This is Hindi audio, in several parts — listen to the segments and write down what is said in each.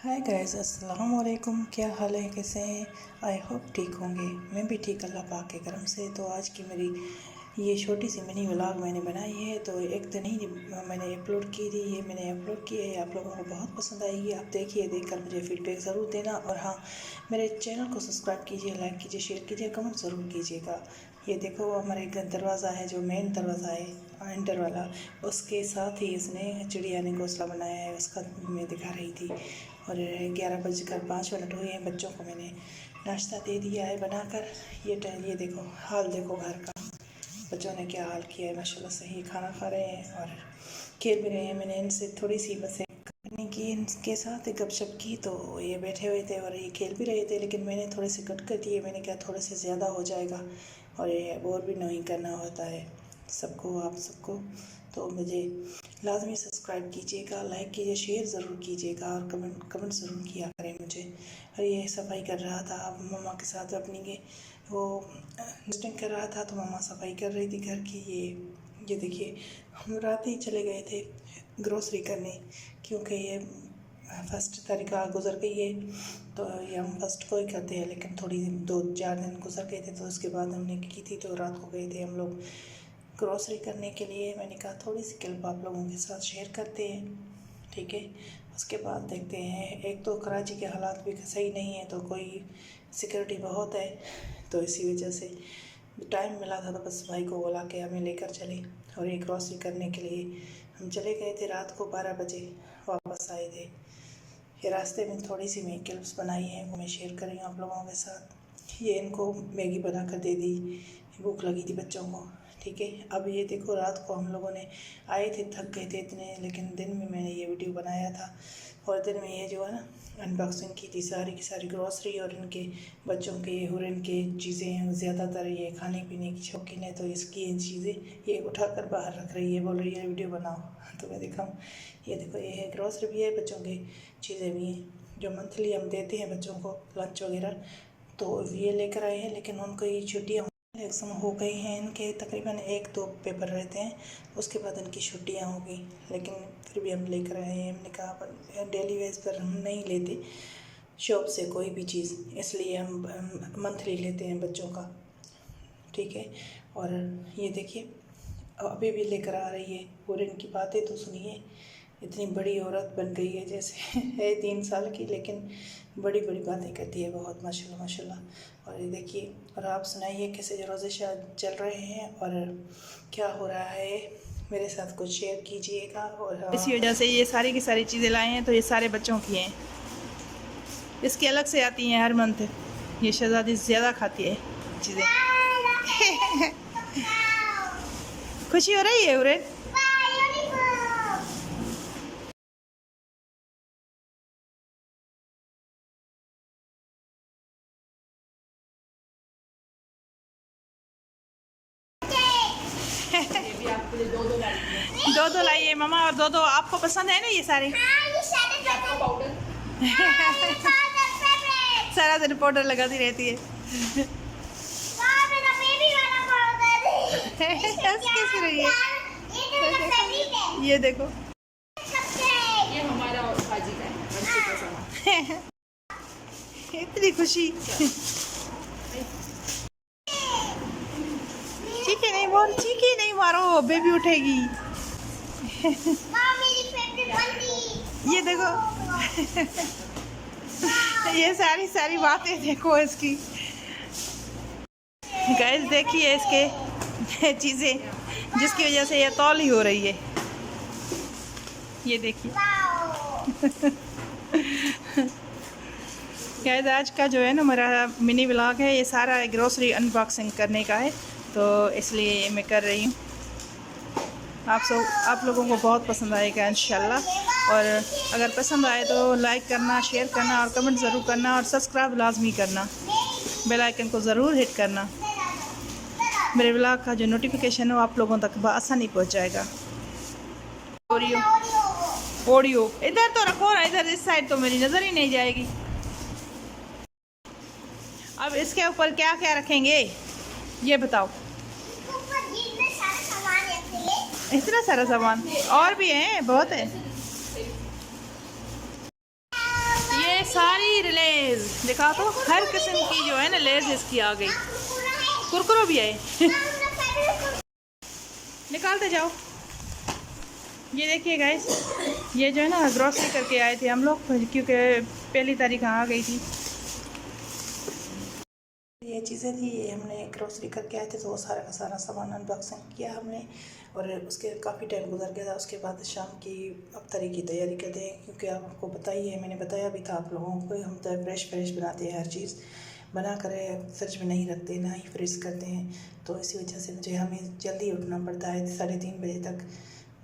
हाय गाइस, अस्सलाम वालेकुम। क्या हाल है, कैसे हैं? आई होप ठीक होंगे। मैं भी ठीक, अल्लाह पाक के करम से। तो आज की मेरी ये छोटी सी मिनी व्लॉग मैंने बनाई है। तो एक दिन ही मैंने अपलोड की थी, ये मैंने अपलोड की है। आप लोगों को बहुत पसंद आएगी। आप देखिए, देखकर मुझे फीडबैक ज़रूर देना। और हाँ, मेरे चैनल को सब्सक्राइब कीजिए, लाइक कीजिए, शेयर कीजिए, कमेंट ज़रूर कीजिएगा। ये देखो, हमारे घर दरवाज़ा है, जो मेन दरवाज़ा है एंटर वाला, उसके साथ ही इसने चिड़िया ने घोंसला बनाया है। उसका मैं दिखा रही थी। और 11:05 हुए हैं। बच्चों को मैंने नाश्ता दे दिया है बनाकर। ये देखो, हाल देखो घर का। बच्चों ने क्या हाल किया है, माशाल्लाह से ही खाना खा रहे हैं और खेल भी रहे हैं। मैंने इनसे थोड़ी सी बस करने की, इनके साथ गपशप की, तो ये बैठे हुए थे और ये खेल भी रहे थे। लेकिन मैंने थोड़े से कट कर दिए। मैंने कहा थोड़े से ज़्यादा हो जाएगा और ये और भी नहीं करना होता है सबको, आप सबको। तो मुझे लाजमी सब्सक्राइब कीजिएगा, लाइक कीजिए, शेयर ज़रूर कीजिएगा और कमेंट ज़रूर किया करें मुझे। और ये सफाई कर रहा था अब मम्मा के साथ अपनी के, वो डस्टिंग कर रहा था, तो मम्मा सफाई कर रही थी घर की। ये देखिए, हम रात ही चले गए थे ग्रोसरी करने, क्योंकि ये फर्स्ट तारीख गुजर गई है। तो ये हम फर्स्ट को ही करते हैं, लेकिन थोड़ी 2-4 दिन गुजर गए थे, तो उसके बाद हमने की थी। तो रात को गए थे हम लोग ग्रोसरी करने के लिए। मैंने कहा थोड़ी सी क्लिप आप लोगों के साथ शेयर करते हैं, ठीक है। उसके बाद देखते हैं। एक तो कराची के हालात भी सही नहीं है, तो कोई सिक्योरिटी बहुत है, तो इसी वजह से टाइम मिला था तो बस भाई को बुला के हमें लेकर चले। और ये ग्रोसरी करने के लिए हम चले गए थे। रात को 12 बजे वापस आए थे। ये रास्ते में थोड़ी सी मैं क्लिप्स बनाई हैं, वो मैं शेयर कर रही हूँ आप लोगों के साथ। ये इनको मैगी बना कर दे दी, भूख लगी थी बच्चों को, ठीक है। अब ये देखो, रात को हम लोगों ने आए थे, थक गए थे इतने, लेकिन दिन में मैंने ये वीडियो बनाया था। और दिन में ये जो है ना, अनबॉक्सिंग की थी सारी की सारी ग्रोसरी और इनके बच्चों के और इनके चीज़ें। ज़्यादातर ये खाने पीने की शौकीन है, तो इसकी इन चीज़ें ये उठाकर बाहर रख रही है, बोल रही है वीडियो बनाओ। तो मैं दिखाऊँ? ये देखो, ये है ग्रोसरी भी है, बच्चों की चीज़ें भी हैं, जो मंथली हम देते हैं बच्चों को लंच वगैरह। तो ये लेकर आए हैं, लेकिन उनको ये छुट्टियाँ एग्ज़ाम हो गई हैं इनके। तकरीबन 1-2 पेपर रहते हैं, उसके बाद इनकी छुट्टियाँ होगी। लेकिन फिर भी हम लेकर आए हैं। हमने कहा डेली वेज पर हम नहीं लेते शॉप से कोई भी चीज़, इसलिए हम मंथली लेते हैं बच्चों का, ठीक है। और ये देखिए, अभी भी लेकर आ रही है। और इनकी बातें तो सुनिए, इतनी बड़ी औरत बन गई है जैसे है 3 साल की, लेकिन बड़ी बड़ी बातें करती है बहुत, माशाल्लाह माशाल्लाह। और ये देखिए, और आप सुनाइए कैसे रोज़े चल रहे हैं और क्या हो रहा है, मेरे साथ कुछ शेयर कीजिएगा। और इसी वजह से ये सारी की सारी चीज़ें लाए हैं, तो ये सारे बच्चों की हैं। इसकी अलग से आती हैं हर मंथ। ये शहजादी ज़्यादा खाती है चीज़ें। खुशी हो रही है उरे? दो लाइए मामा, और दो आपको पसंद है ना ये सारे? सारा दिन पाउडर लगाती रहती है। कैसी रही है? ये देखो, ये हमारा बाजी का है। इतनी खुशी। चीखे नहीं बोल, चीखे नहीं मारो, बेबी उठेगी। ये देखो, ये सारी बातें देखो इसकी। गाइस देखिए इसके चीज़ें, जिसकी वजह से ये तौली हो रही है। ये देखिए गाइस, आज का जो है ना मेरा मिनी व्लॉग है, ये सारा ग्रोसरी अनबॉक्सिंग करने का है, तो इसलिए मैं कर रही हूँ। आप लोगों को बहुत पसंद आएगा इंशाल्लाह। और अगर पसंद आए तो लाइक करना, शेयर करना और कमेंट ज़रूर करना, और सब्सक्राइब लाजमी करना, बेल आइकन को ज़रूर हिट करना। मेरे व्लॉग का जो नोटिफिकेशन है वो आप लोगों तक आसानी पहुँच जाएगा। ओडियो इधर तो रखो ना, इधर इस साइड तो मेरी नज़र ही नहीं जाएगी। अब इसके ऊपर क्या क्या रखेंगे ये बताओ? इतना सारा सामान और भी है, बहुत है। सारी लेज दिखा तो, हर किस्म की जो है ना लेज इसकी आ गई। कुरकुरो भी आए। निकालते जाओ। ये देखिए गाइस, ये जो है ना ग्रॉसरी करके आए थे हम लोग, क्योंकि पहली तारीख आ गई थी। ये चीज़ें थी, ये हमने ग्रॉसरी करके आए थे, तो वो सारा का सारा सामान अनबॉक्सिंग किया हमने, और उसके काफ़ी टाइम गुजर गया था। उसके बाद शाम की अफ्तारी की तैयारी करते हैं, क्योंकि आपको पता ही है, मैंने बताया भी था आप लोगों को, हम तो फ्रेश बनाते हैं, हर चीज़ बना कर फ्रिज में नहीं रखते, ना ही फ्रीज़ करते हैं। तो इसी वजह से मुझे हमें जल्दी उठना पड़ता है 3:30 बजे तक।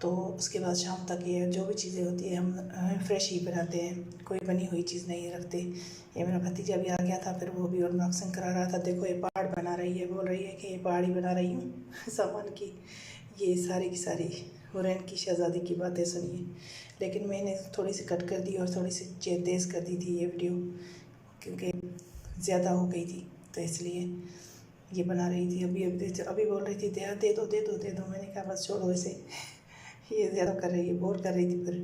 तो उसके बाद शाम तक ये जो भी चीज़ें होती है हम फ्रेश ही बनाते हैं, कोई बनी हुई चीज़ नहीं रखते। ये मेरा भतीजा भी आ गया था, फिर वो भी अनबॉक्सिंग करा रहा था। देखो ये पहाड़ बना रही है, बोल रही है कि ये पहाड़ी बना रही हूँ सामान की। ये सारी की सारी हुरैन की शहज़ादी की बातें सुनिए, लेकिन मैंने थोड़ी सी कट कर दी और थोड़ी सी तेज़ कर दी थी ये वीडियो, क्योंकि ज़्यादा हो गई थी, तो इसलिए ये बना रही थी। अभी बोल रही थी दे दो। मैंने कहा बस छोड़ो इसे, ये ज़्यादा कर रही है, बोर कर रही थी फिर,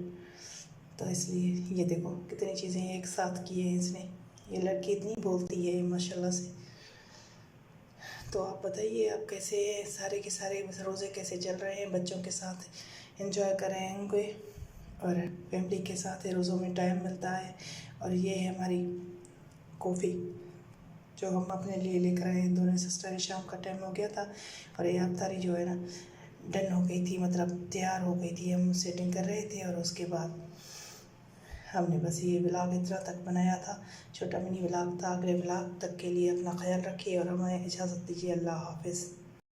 तो इसलिए। ये देखो कितनी चीज़ें एक साथ की है इसने। ये लड़की इतनी बोलती है माशाल्लाह से। तो आप बताइए, आप कैसे सारे के सारे रोज़े कैसे चल रहे हैं? बच्चों के साथ एंजॉय कर रहे होंगे, और फैमिली के साथ रोज़ों में टाइम मिलता है। और ये है हमारी कॉफ़ी जो हम अपने लिए लेकर आए हैं दोनों सिस्टर। शाम का टाइम हो गया था, और ये अफ्तारी जो है ना डन हो गई थी, मतलब तैयार हो गई थी। हम सेटिंग कर रहे थे, और उसके बाद हमने बस ये व्लॉग इतना तक बनाया था, छोटा मिनी व्लॉग था। अगले व्लॉग तक के लिए अपना ख्याल रखिए और हमें इजाज़त दीजिए। अल्लाह हाफ़िज़।